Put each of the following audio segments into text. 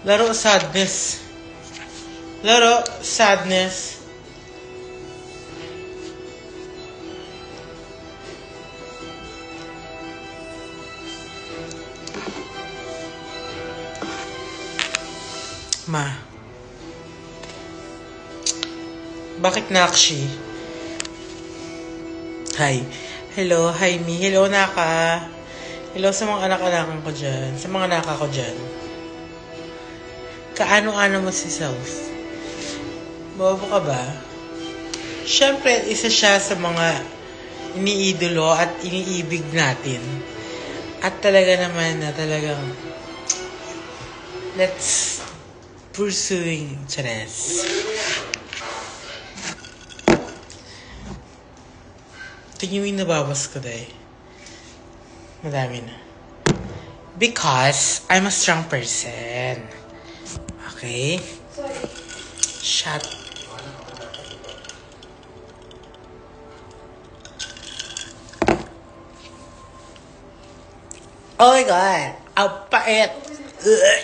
Laro sadness. Laro sadness. Ma. Bakit Nakshi? Hi. Hello, hi me. Hello, Naka. Hello sa mga anak-anakan ko dyan. Sa mga naka ko dyan. Kaano-ano mo si South? Bobo ka ba? Siyempre, isa siya sa mga iniidolo at iniibig natin. At talaga naman na talagang let's pursuing Chares. Ito yung nabawas ko dahil. Madami na. Because I'm a strong person. Okay? Shut. Oh my God. Ang pait. Ugh.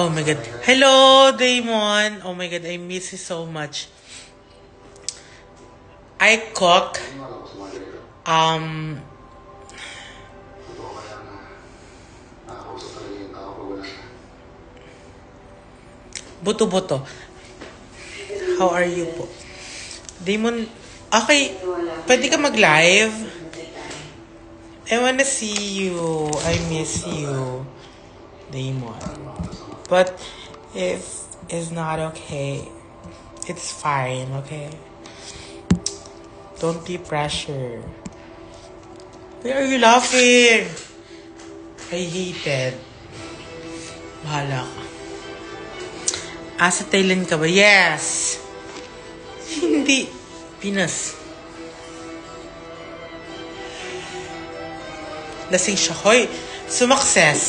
Oh my God. Hello, Damon. Oh my God, I miss you so much. I cook. Buto-buto. How are you po? Damon, okay. Pwede ka mag-live? I wanna see you. I miss you. Damon. But if it's not okay, it's fine, okay? Don't be pressure. Why are you laughing? I hate it. Bahala ka. Sa Thailand ka ba? Yes! Hindi. Pinas. Lasing siya. Hoy! Sumakses!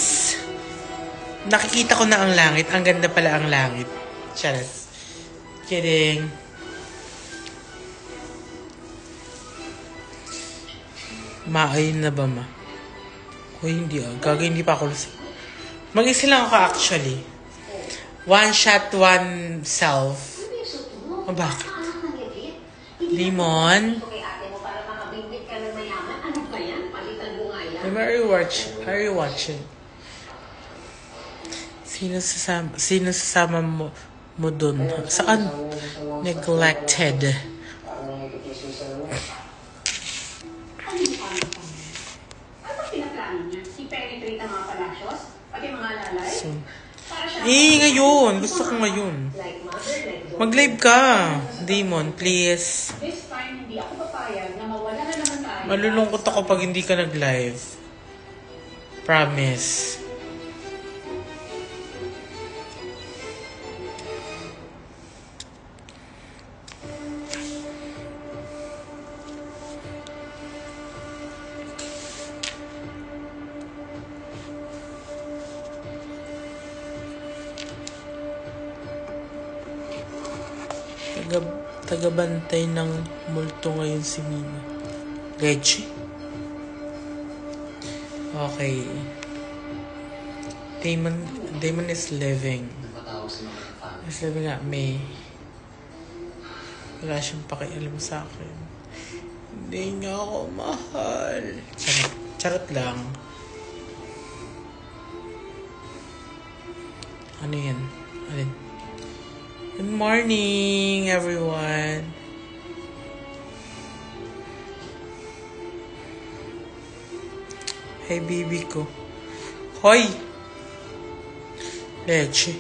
Nakikita ko na ang langit. Ang ganda pala ang langit. Charas. Kidding. Maayon na ba, ma? Hoy, hindi ah. Gagawin, hindi pa ako lusog. Mag-isa lang ako actually. One shot, one self. O bakit? Limon? Are you watching? Sino sasama mo dun? Saan? Neglected. So, ngayon. Gusto ko ngayon. Mag-live ka. Damon, please. Malulungkot ako pag hindi ka nag-live. Promise. Tagabantay ng multo ngayon si Mina. Reggie? Okay. Damon is living. Is living at May. Wala siyang pakialam sa akin. Hindi niya ako mahal. Charot lang. Ano yan? Alin? Good morning, everyone. Hey, baby ko. Hoy! Leche.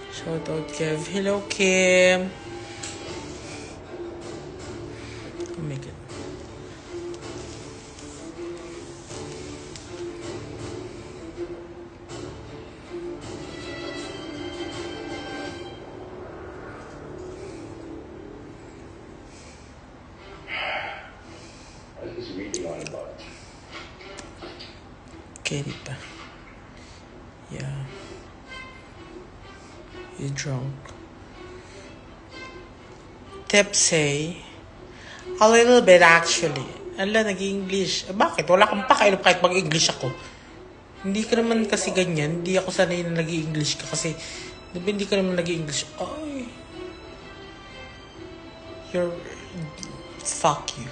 Shout out, Kev. Hello, Kim. Oh my God. Kitty pa. Yeah. You're drunk. Tips say, a little bit actually. Ala, nag-English. Bakit? Wala kang pakialam kahit mag-English ako. Hindi ka naman kasi ganyan. Hindi ako sanay na nag-English ka kasi diba hindi ka naman nag-English. Ay. Fuck you.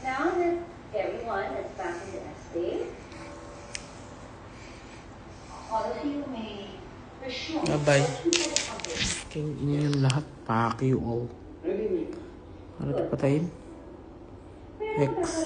Now that everyone is back in the estate, all of you may resume. Bye-bye. King yung lahat. Fuck you all. Ano ito patayin? X.